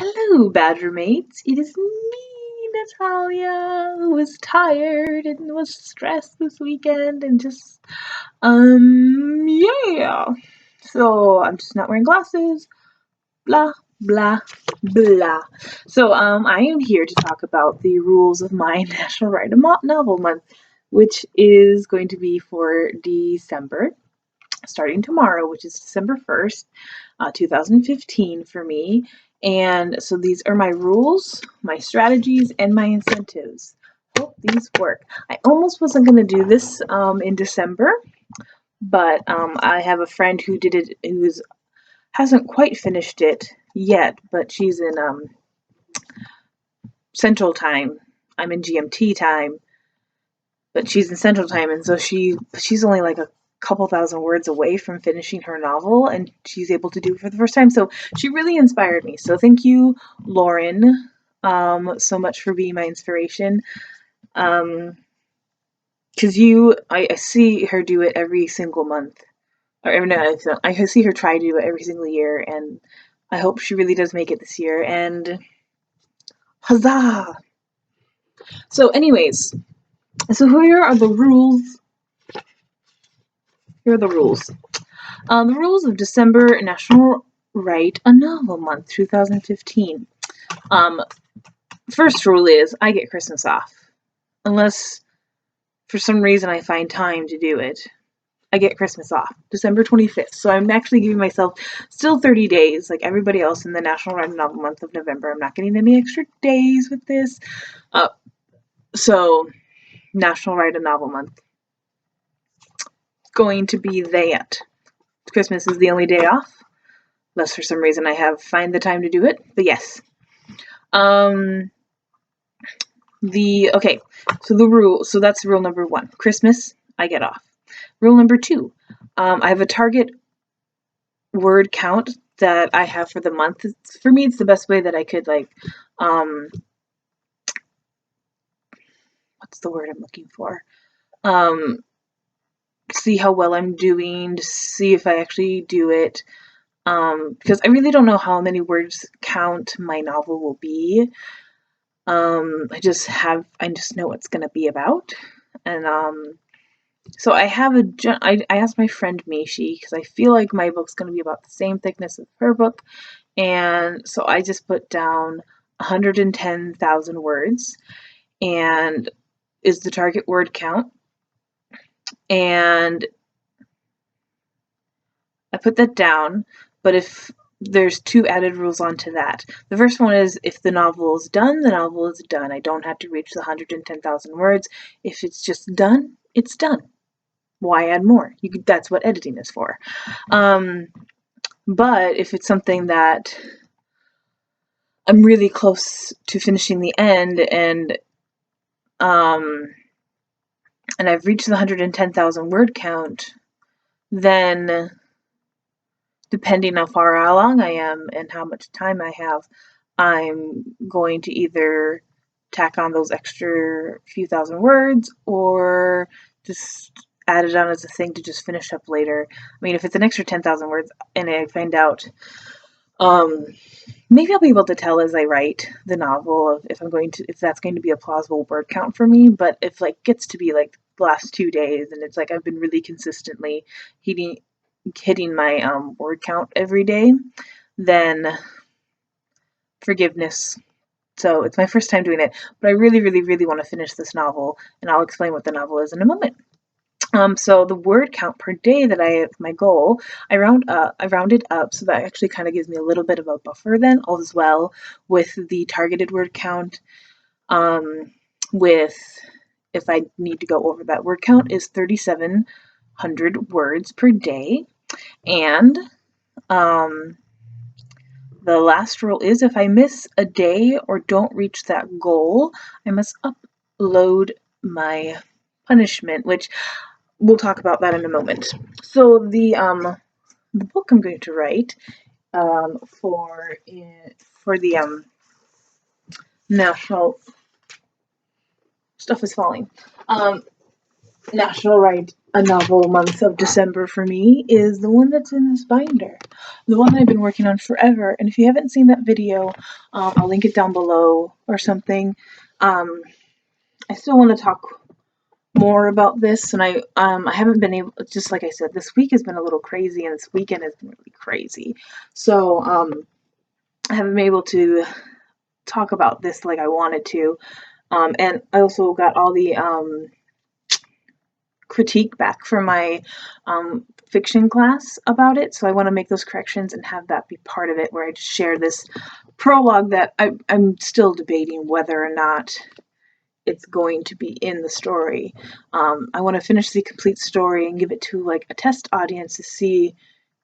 Hello, Badger mates. It is me, Natalia, who was tired and was stressed this weekend and just, yeah. So I'm just not wearing glasses. Blah, blah, blah. So, I am here to talk about the rules of my National Write a Novel Month, which is going to be for December, starting tomorrow, which is December 1st. 2015 for me. And so these are my rules, my strategies, and my incentives. Hope these work. I almost wasn't going to do this in December, but I have a friend who did it who hasn't quite finished it yet, but she's in Central Time. I'm in GMT time, but she's in Central Time, and so she's only like a couple thousand words away from finishing her novel, and she's able to do it for the first time. So she really inspired me. So thank you, Lauren, so much for being my inspiration. Because I see her do it every single month, or no, I see her try to do it every single year, and I hope she really does make it this year. And huzzah! So, anyways, so here are the rules. Here are the rules. The rules of December National Write a Novel Month 2015. First rule is I get Christmas off. Unless for some reason I find time to do it. I get Christmas off, December 25th. So I'm actually giving myself still 30 days, like everybody else in the National Write a Novel Month of November. I'm not getting any extra days with this. So, National Write a Novel Month. Going to be that. Christmas is the only day off. Unless for some reason I find the time to do it. But yes. So that's rule number 1. Christmas, I get off. Rule number 2, I have a target word count that I have for the month. For me, it's the best way that I could what's the word I'm looking for? See how well I'm doing, to see if I actually do it. Because I really don't know how many words count my novel will be. I just know what's going to be about. And so I asked my friend Mishi, because I feel like my book's going to be about the same thickness as her book. And so I just put down 110,000 words and is the target word count. And I put that down, but if there's 2 added rules onto that. The first one is if the novel is done, the novel is done. I don't have to reach the 110,000 words. If it's just done, it's done. Why add more? That's what editing is for. But if it's something that I'm really close to finishing the end and I've reached the 110,000 word count, then depending on how far along I am and how much time I have, I'm going to either tack on those extra few thousand words or just add it on as a thing to just finish up later. I mean, if it's an extra 10,000 words and I find out, maybe I'll be able to tell as I write the novel if that's going to be a plausible word count for me. But if gets to be the last 2 days and it's I've been really consistently hitting my word count every day, then forgiveness. So it's my first time doing it, but I really, really, really want to finish this novel, and I'll explain what the novel is in a moment. So the word count per day that I have my goal, I rounded up, so that actually kind of gives me a little bit of a buffer then, all as well with the targeted word count. With if I need to go over that word count is 3,700 words per day, and the last rule is if I miss a day or don't reach that goal, I must upload my punishment, which we'll talk about that in a moment. So the book I'm going to write for the national stuff is falling. National Write a Novel month of December for me is the one that's in this binder. The one that I've been working on forever. And if you haven't seen that video, I'll link it down below or something. I still want to talk more about this, and I haven't been able, just like I said, this week has been a little crazy, and this weekend has been really crazy. So I haven't been able to talk about this like I wanted to. And I also got all the critique back from my fiction class about it, so I want to make those corrections and have that be part of it, where I just share this prologue that I'm still debating whether or not it's going to be in the story. I want to finish the complete story and give it to like a test audience to see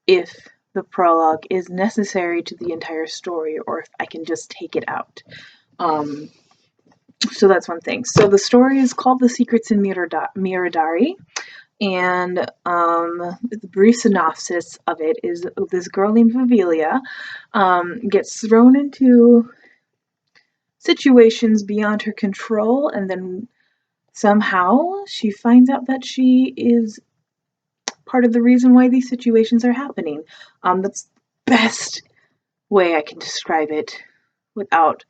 if the prologue is necessary to the entire story or if I can just take it out. So that's one thing. So the story is called The Secrets in Miradari, and the brief synopsis of it is this girl named Vivilia gets thrown into situations beyond her control, and then somehow she finds out that she is part of the reason why these situations are happening. That's the best way I can describe it without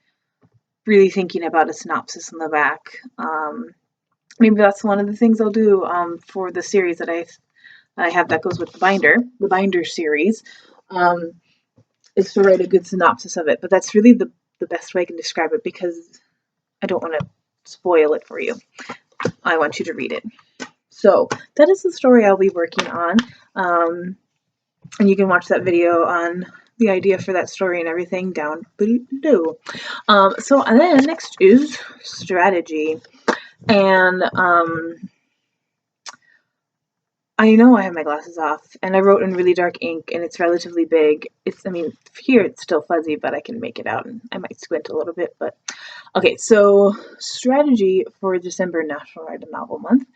really thinking about a synopsis in the back. Maybe that's one of the things I'll do for the series that I have that goes with the binder series, is to write a good synopsis of it. But that's really the best way I can describe it, because I don't want to spoil it for you. I want you to read it. So that is the story I'll be working on. And you can watch that video on the idea for that story and everything down below. So then next is strategy. And I know I have my glasses off, and I wrote in really dark ink, and it's relatively big. I mean, here it's still fuzzy, but I can make it out, and I might squint a little bit, but okay. So strategy for December National Write a Novel Month.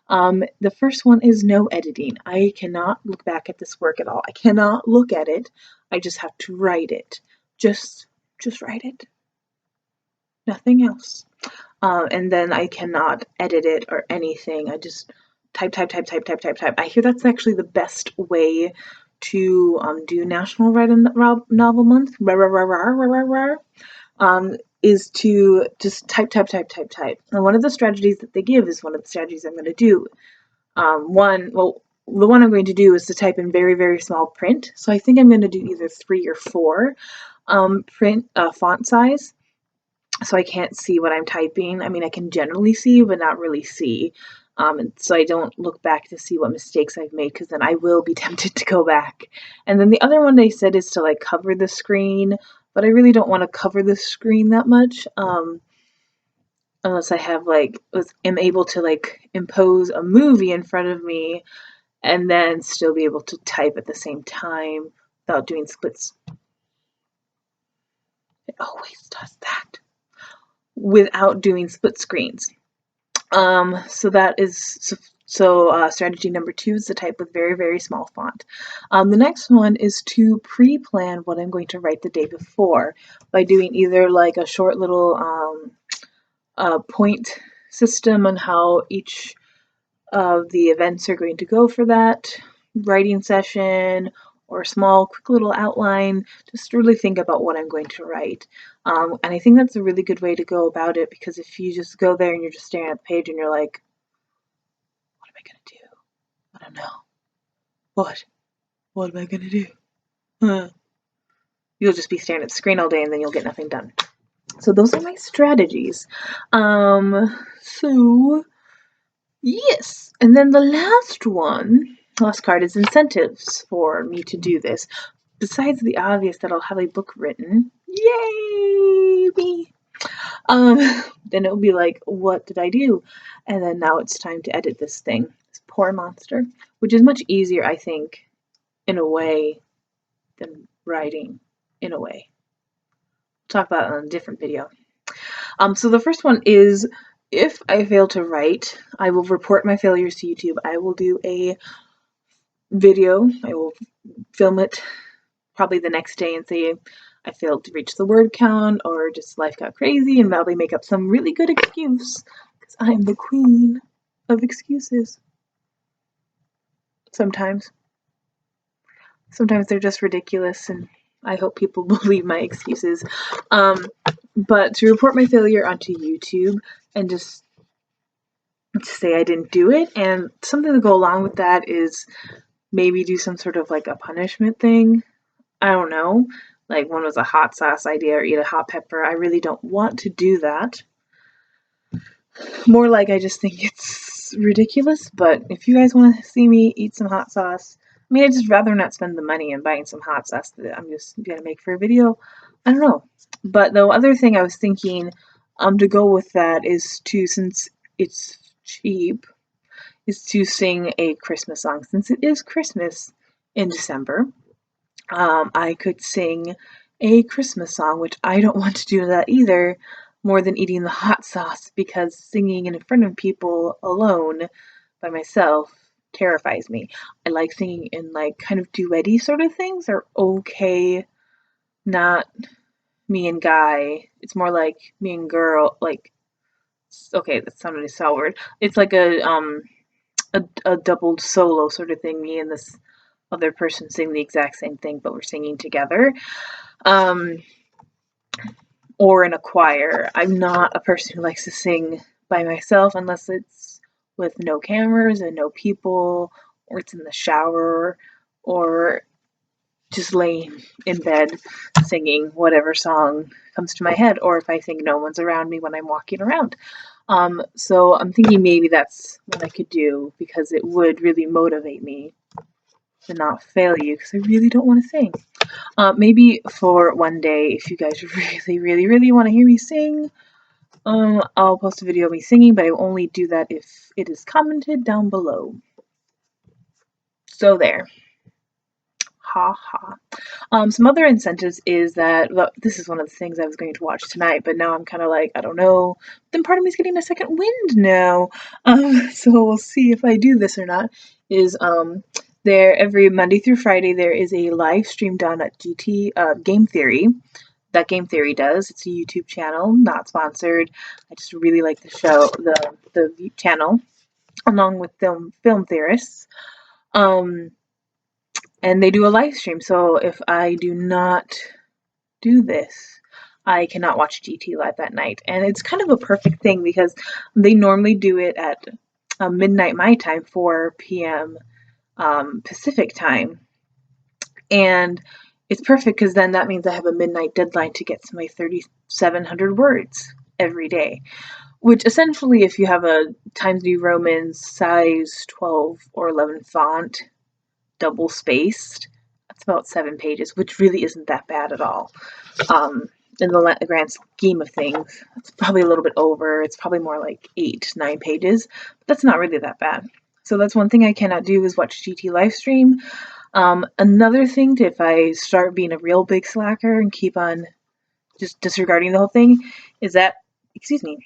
The first one is no editing. I cannot look back at this work at all. I cannot look at it. I just have to write it. Just write it. Nothing else. And then I cannot edit it or anything. I just type. I hear that's actually the best way to do National Write a Novel Month. Is to just type. And one of the strategies that they give is one of the strategies I'm going to do. The one I'm going to do is to type in very, very small print. So I think I'm going to do either 3 or 4 print font size. So I can't see what I'm typing. I mean, I can generally see, but not really see. And so I don't look back to see what mistakes I've made, because then I will be tempted to go back. And then the other one they said is to like cover the screen, but I really don't want to cover the screen that much, unless I have am able to like impose a movie in front of me and then still be able to type at the same time without doing splits. It always does that. Without doing split screens. So that is strategy number 2 is to type with very, very small font. The next one is to pre-plan what I'm going to write the day before by doing either like a short little point system on how each of the events are going to go for that writing session, or a small, quick little outline, just to really think about what I'm going to write. And I think that's a really good way to go about it, because if you just go there and you're just staring at the page and you're like, what am I going to do? I don't know. What am I going to do? You'll just be staring at the screen all day and then you'll get nothing done. So those are my strategies. So yes. And then the last card is incentives for me to do this. Besides the obvious that I'll have a book written, yay me! Then it'll be like, what did I do? And then now it's time to edit this thing, this poor monster, which is much easier, I think, in a way, than writing, in a way. We'll talk about it in a different video. So the first one is, if I fail to write, I will report my failures to YouTube. I will do a video. I will film it probably the next day and say I failed to reach the word count, or just life got crazy, and probably make up some really good excuse, because I'm the queen of excuses. Sometimes they're just ridiculous, and I hope people believe my excuses. But to report my failure onto YouTube and just say I didn't do it, and something to go along with that is maybe do some sort of like a punishment thing. I don't know. Like one was a hot sauce idea or eat a hot pepper. I really don't want to do that. More like I just think it's ridiculous, but if you guys want to see me eat some hot sauce, I mean, I'd just rather not spend the money on buying some hot sauce that I'm just going to make for a video. I don't know. But the other thing I was thinking to go with that is to, since it's cheap, is to sing a Christmas song. Since it is Christmas in December, I could sing a Christmas song, which I don't want to do that either, more than eating the hot sauce, because singing in front of people alone by myself terrifies me. I like singing in like kind of duetty sort of things are okay, not me and guy. It's more like me and girl, like okay, that sounded so weird. It's like a doubled solo sort of thing, me and this other person sing the exact same thing, but we're singing together. Or in a choir. I'm not a person who likes to sing by myself unless it's with no cameras and no people, or it's in the shower, or just laying in bed singing whatever song comes to my head, or if I think no one's around me when I'm walking around. So I'm thinking maybe that's what I could do, because it would really motivate me to not fail you, because I really don't want to sing. Maybe for one day, if you guys really, really, really want to hear me sing, I'll post a video of me singing, but I will only do that if it is commented down below. So there. Ha ha. Some other incentives is that, well, this is one of the things I was going to watch tonight, but now I'm kind of like, I don't know. Then part of me is getting a second wind now. So we'll see if I do this or not. Is there every Monday through Friday there is a live stream done at Game Theory. That Game Theory does. It's a YouTube channel, not sponsored. I just really like the show, the channel, along with film theorists. And they do a live stream. So if I do not do this, I cannot watch GT live that night. And it's kind of a perfect thing because they normally do it at midnight my time, 4 p.m. Pacific time. And it's perfect because then that means I have a midnight deadline to get to my 3,700 words every day. Which essentially, if you have a Times New Roman size 12 or 11 font, double spaced, that's about 7 pages, which really isn't that bad at all. In the grand scheme of things, it's probably a little bit over. It's probably more like 8-9 pages, but that's not really that bad. So that's one thing I cannot do is watch GT live stream. Another thing, if I start being a real big slacker and keep on just disregarding the whole thing, is that, excuse me,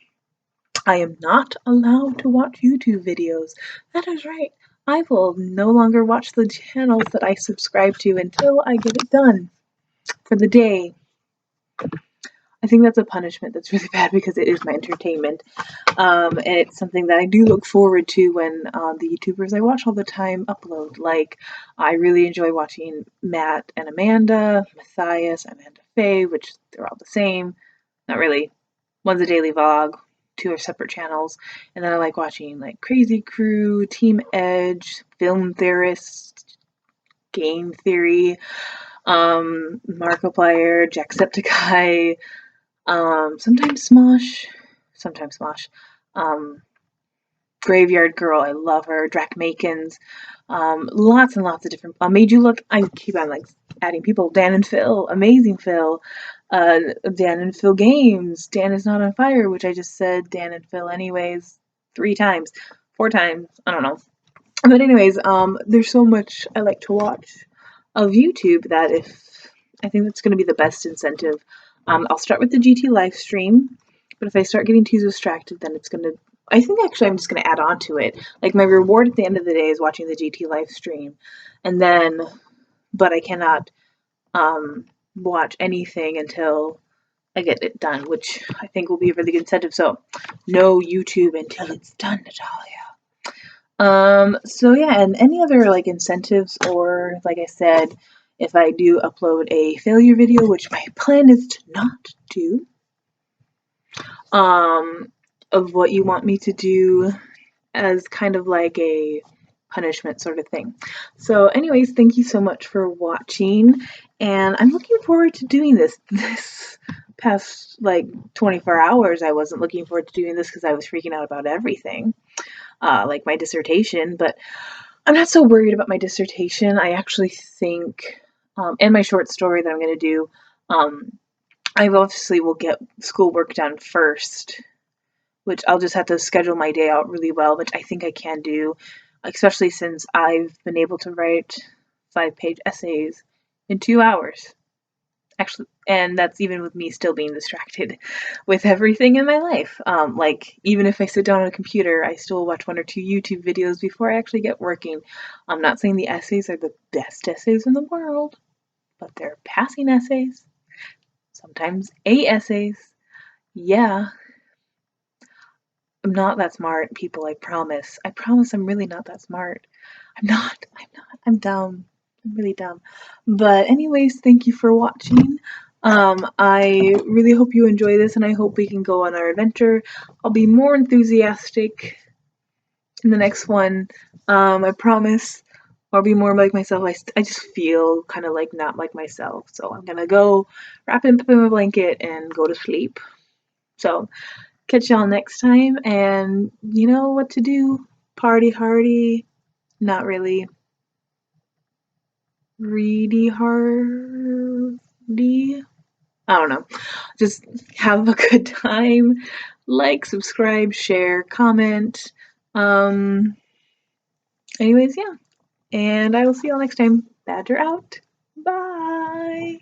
I am not allowed to watch YouTube videos. That is right. I will no longer watch the channels that I subscribe to until I get it done for the day. I think that's a punishment that's really bad because it is my entertainment. And it's something that I do look forward to when the YouTubers I watch all the time upload. Like, I really enjoy watching Matt and Amanda, Matthias, Amanda Faye, which they're all the same. Not really. One's a daily vlog. 2 are separate channels. And then I like watching like Crazy Crew, Team Edge, Film Theorist, Game Theory, Markiplier, Jacksepticeye, sometimes Smosh, Graveyard Girl, I love her, Drac Makins, lots and lots of different, Made You Look, I keep on like adding people, Dan and Phil, Amazing Phil, Dan and Phil Games, Dan is Not on Fire, which I just said Dan and Phil anyways, 4 times, I don't know. But anyways, there's so much I like to watch of YouTube that I think that's going to be the best incentive. I'll start with the GT live stream, but if I start getting too distracted, then it's going to, I think actually I'm just going to add on to it. Like my reward at the end of the day is watching the GT live stream, and then, but I cannot watch anything until I get it done, which I think will be a really good incentive. So no YouTube until it's done, Natalia. So yeah, and any other like incentives, or like I said, if I do upload a failure video, which my plan is to not do, um, of what you want me to do as kind of like a punishment sort of thing. So anyways, thank you so much for watching, and I'm looking forward to doing this. This past like 24 hours, I wasn't looking forward to doing this because I was freaking out about everything, like my dissertation, but I'm not so worried about my dissertation. I actually think, and my short story that I'm going to do, I obviously will get schoolwork done first, which I'll just have to schedule my day out really well, which I think I can do, especially since I've been able to write 5-page essays in 2 hours. Actually, and that's even with me still being distracted with everything in my life. Like, even if I sit down on a computer, I still watch 1 or 2 YouTube videos before I actually get working. I'm not saying the essays are the best essays in the world, but they're passing essays, sometimes A essays. Yeah, I'm not that smart, people, I promise. I promise I'm really not that smart. I'm dumb. I'm really dumb. But anyways, thank you for watching. I really hope you enjoy this, and I hope we can go on our adventure. I'll be more enthusiastic in the next one. I promise. I'll be more like myself. I just feel kind of like not like myself. So I'm gonna go wrap up in my blanket and go to sleep. So catch y'all next time, and you know what to do. Party hardy. Not really. Reedy hardy. I don't know. Just have a good time. Like, subscribe, share, comment. Um, anyways, yeah. And I will see y'all next time. Badger out. Bye.